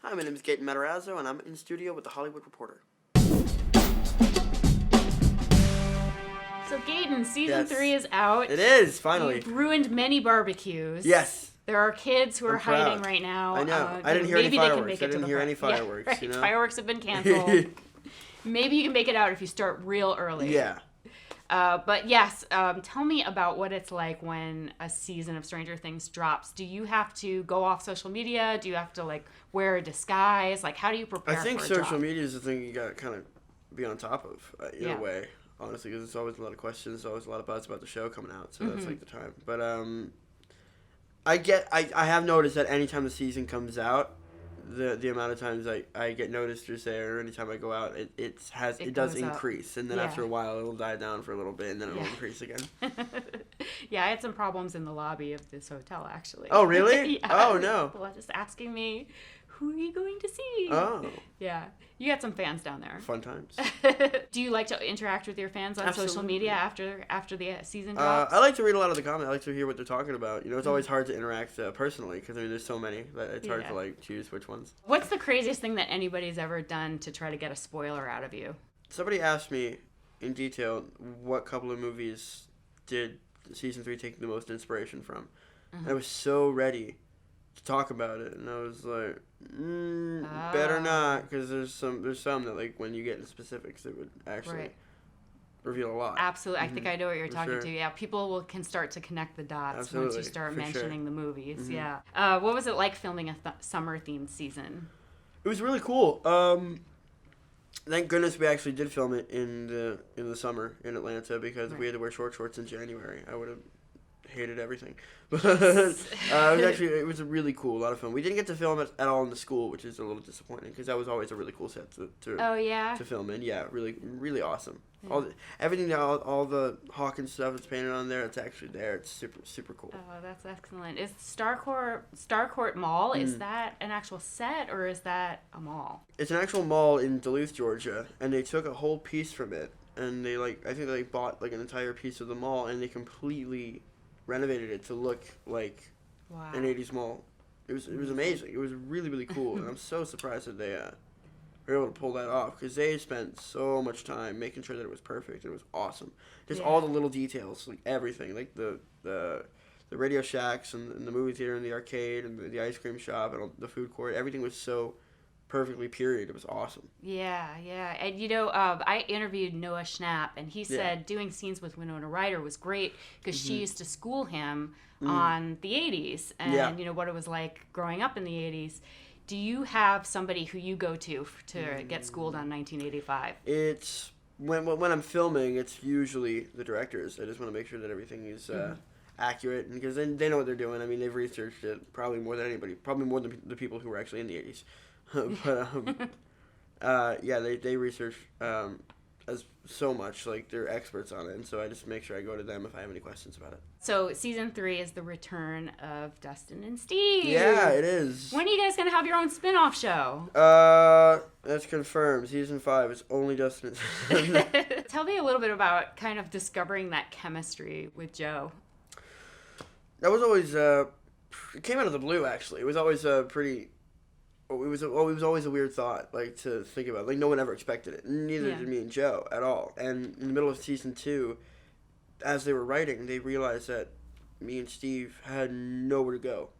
Hi, my name is Gaten Matarazzo, and I'm in studio with the Hollywood Reporter. So, Gaten, season 3 is out. It is, finally. You've ruined many barbarbecues. Yes. There are kids who are hiding proud. right now. I know. I didn't hear any fireworks. Yeah, right. Fireworks have been canceled. Maybe you can make it out if you start real early. Yeah. But yes, tell me about what it's like when a season of Stranger Things drops. Do you have to go off social media? Do you have to wear a disguise? How do you prepare for a I think drop? social media is the thing you got to kind of be on top of in a way, honestly, because there's always a lot of questions, always a lot of buzz about the show coming out, so that's the time. But I have noticed that anytime the season comes out, the amount of times I get noticed or say, or anytime I go out, it does increase, and then after a while it'll die down for a little bit, and then it'll increase again. Yeah, I had some problems in the lobby of this hotel, actually. Oh, really? Yeah. Oh, no. People are just asking me, who are you going to see? Oh. Yeah. You got some fans down there. Fun times. Do you like to interact with your fans on social media after the season drops? I like to read a lot of the comments. I like to hear what they're talking about. It's always hard to interact personally because there's so many that it's hard to choose which ones. What's the craziest thing that anybody's ever done to try to get a spoiler out of you? Somebody asked me in detail what couple of movies did season 3 take the most inspiration from. And I was so ready to talk about it, and I was like, better not, because there's some that when you get into specifics, it would actually reveal a lot. Absolutely. I think I know what you're talking to. Yeah, people can start to connect the dots once you start mentioning the movies. Yeah. What was it like filming a summer-themed season? It was really cool. Thank goodness we actually did film it in the summer in Atlanta, because we had to wear short shorts in January. I would have hated everything. But it was really cool, a lot of fun. We didn't get to film it at all in the school, which is a little disappointing, because that was always a really cool set to film in. Yeah, really, really awesome. Yeah. All the Hawkins stuff that's painted on there, it's actually there. It's super, super cool. Oh, that's excellent. Is Starcourt Mall, is that an actual set, or is that a mall? It's an actual mall in Duluth, Georgia, and they took a whole piece from it, and they I think they bought an entire piece of the mall, and they completely renovated it to look like an 80s mall. It was amazing. It was really, really cool, and I'm so surprised that they were able to pull that off, because they spent so much time making sure that it was perfect. It was awesome. Just all the little details, everything, the Radio Shacks and the movie theater and the arcade and the ice cream shop and the food court. Everything was so perfectly period. It was awesome. Yeah. And I interviewed Noah Schnapp, and he said doing scenes with Winona Ryder was great, because she used to school him on the 80s and what it was like growing up in the 80s. Do you have somebody who you go to get schooled on 1985? It's when I'm filming, it's usually the directors. I just want to make sure that everything is accurate, because they know what they're doing. I mean, they've researched it probably more than anybody, probably more than the people who were actually in the 80s. But they research as so much, they're experts on it, and so I just make sure I go to them if I have any questions about it. So season 3 is the return of Dustin and Steve. Yeah, it is. When are you guys gonna have your own spin-off show? That's confirmed. Season 5 is only Dustin and Steve. Tell me a little bit about kind of discovering that chemistry with Joe. That was always it came out of the blue, actually. It was always it was always a weird thought, to think about. No one ever expected it. Neither did me and Joe at all. And in the middle of season 2, as they were writing, they realized that me and Steve had nowhere to go.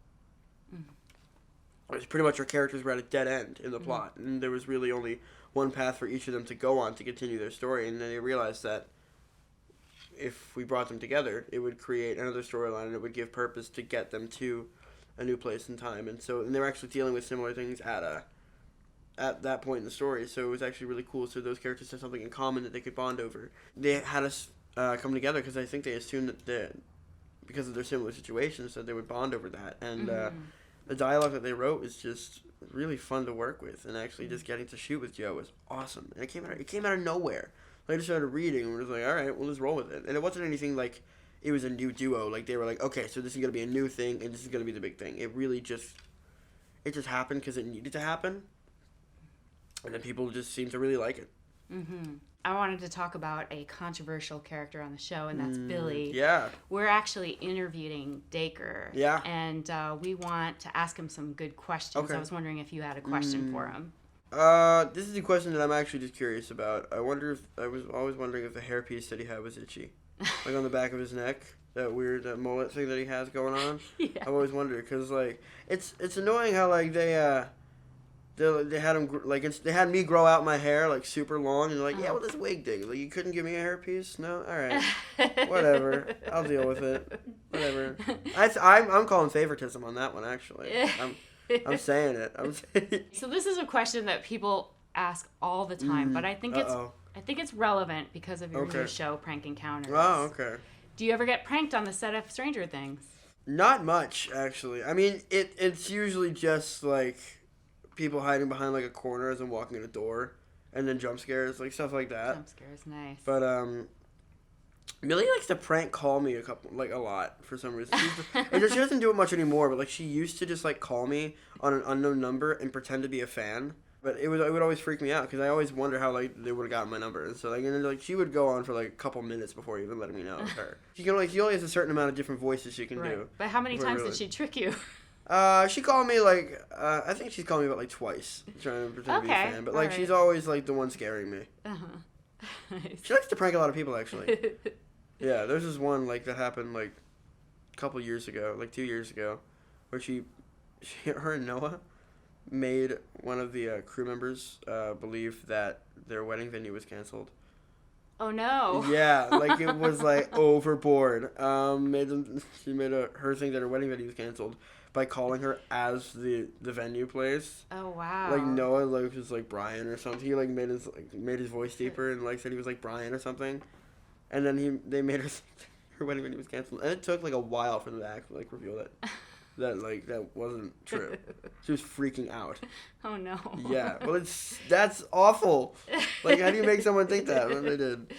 It was pretty much our characters were at a dead end in the plot, and there was really only one path for each of them to go on to continue their story. And then they realized that if we brought them together, it would create another storyline, and it would give purpose to get them to a new place in time. And they were actually dealing with similar things at that point in the story, so it was actually really cool. So those characters had something in common that they could bond over. They had us come together because I think they assumed that because of their similar situations that they would bond over that. And the dialogue that they wrote was just really fun to work with, and actually just getting to shoot with Joe was awesome. And it came out of nowhere. I just started reading and was like, all right, we'll just roll with it. And it wasn't anything it was a new duo. They were like, okay, so this is going to be a new thing, and this is going to be the big thing. It really just happened because it needed to happen. And then people just seemed to really like it. I wanted to talk about a controversial character on the show, and that's Billy. Yeah. We're actually interviewing Dacre. Yeah. And we want to ask him some good questions. Okay. I was wondering if you had a question for him. This is a question that I'm actually just curious about. I was always wondering if the hairpiece that he had was itchy. Like on the back of his neck. That weird mullet thing that he has going on. Yeah. I've always wondered, because, like, it's annoying how, like, they had him, like, they had me grow out my hair, like, super long, and they're like, yeah, well, this wig thing, like, you couldn't give me a hairpiece? No? Alright. Whatever. I'll deal with it. Whatever. I'm calling favoritism on that one, actually. I'm saying it. So this is a question that people ask all the time, but I think it's relevant because of your new show, Prank Encounters. Oh, okay. Do you ever get pranked on the set of Stranger Things? Not much, actually. I mean, it's usually just, like, people hiding behind, like, a corner as I'm walking in a door, and then jump scares, like, stuff like that. Jump scares, nice. But, Millie likes to prank call me a lot, for some reason. She doesn't do it much anymore, but, like, she used to just, like, call me on an unknown number and pretend to be a fan. But it would always freak me out, because I always wonder how, like, they would have gotten my number. And so, like, and then, like, she would go on for, like, a couple minutes before even letting me know it was her. She only has a certain amount of different voices she can do. But how many times did she trick you? She called me, like, I think she's called me about, like, twice, trying to pretend to be a fan. But, like, she's always, like, the one scaring me. Nice. She likes to prank a lot of people, actually. Yeah, there's this one, like, that happened, like, a couple years ago, like, 2 years ago, where her and Noah made one of the crew members believe that their wedding venue was canceled. Oh no. Yeah, like it was like overboard. She made her think that her wedding venue was canceled by calling her as the venue place. Oh wow. Like Noah was like Brian or something. He like made his voice deeper and like said he was like Brian or something. And then they made her think that her wedding venue was canceled. And it took like a while for them to actually like reveal that. That wasn't true. She was freaking out. Oh no. Yeah, well that's awful. Like, how do you make someone think that when they did?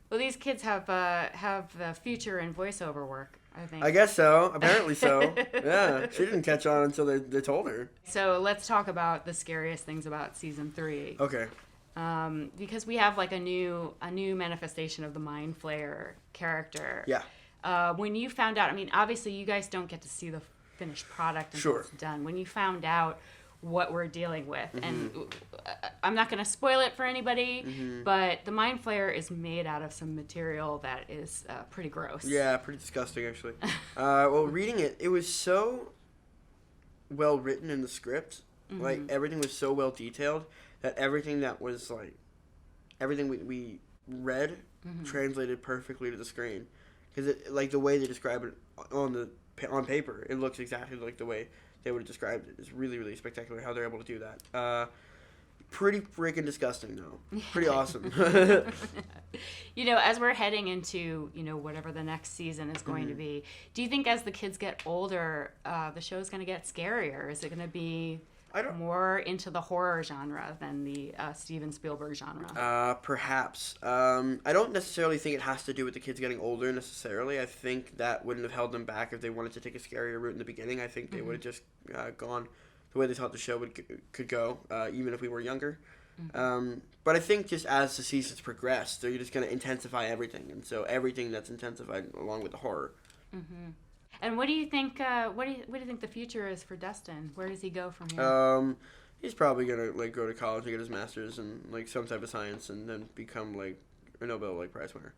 Well, these kids have the future in voiceover work, I think. I guess so. Apparently so. Yeah, she didn't catch on until they told her. So let's talk about the scariest things about season 3. Okay. Because we have like a new manifestation of the Mind Flayer character. Yeah. When you found out, I mean, obviously you guys don't get to see the finished product until it's done. When you found out what we're dealing with, and I'm not going to spoil it for anybody, but the Mind Flayer is made out of some material that is pretty gross. Yeah, pretty disgusting actually. Well, reading it was so well written in the script. Like everything was so well detailed that everything that was like everything we read translated perfectly to the screen. Because like the way they describe it on paper, it looks exactly like the way they would have described it. It's really, really spectacular how they're able to do that. Pretty freaking disgusting, though. Pretty awesome. You know, as we're heading into, whatever the next season is going to be, do you think as the kids get older, the show's going to get scarier? Is it going to be more into the horror genre than the Steven Spielberg genre? Perhaps. I don't necessarily think it has to do with the kids getting older necessarily. I think that wouldn't have held them back if they wanted to take a scarier route in the beginning. I think they would have just gone the way they thought the show could go, even if we were younger. But I think just as the seasons progress, they're just going to intensify everything, and so everything that's intensified along with the horror. And what do you think? What do you think the future is for Dustin? Where does he go from here? He's probably gonna like go to college and get his master's in like some type of science, and then become like a Nobel Prize winner.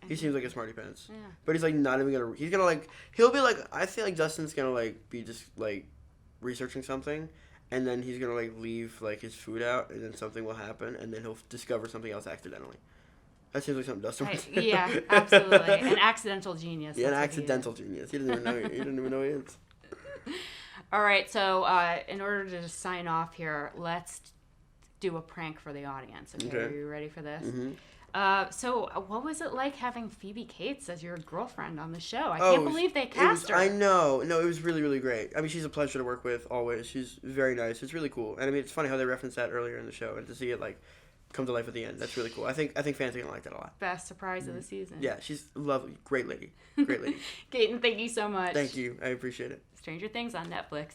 He seems like a smarty pants. Yeah. But he's like not even gonna. He's gonna like. He'll be like. I feel like Dustin's gonna like be just like researching something, and then he's gonna like leave like his food out, and then something will happen, and then he'll discover something else accidentally. That seems like something Dustin would do. Yeah, absolutely. An accidental genius. Yeah, an accidental genius. He doesn't even know he is. All right, so in order to just sign off here, let's do a prank for the audience. Okay. Are you ready for this? So what was it like having Phoebe Cates as your girlfriend on the show? I can't believe they cast her. I know. No, it was really, really great. I mean, she's a pleasure to work with always. She's very nice. It's really cool. And I mean, it's funny how they referenced that earlier in the show, and to see it like come to life at the end. That's really cool. I think fans are gonna like that a lot. Best surprise of the season. Yeah, she's lovely. Great lady. Great lady. Gaten, thank you so much. Thank you. I appreciate it. Stranger Things on Netflix.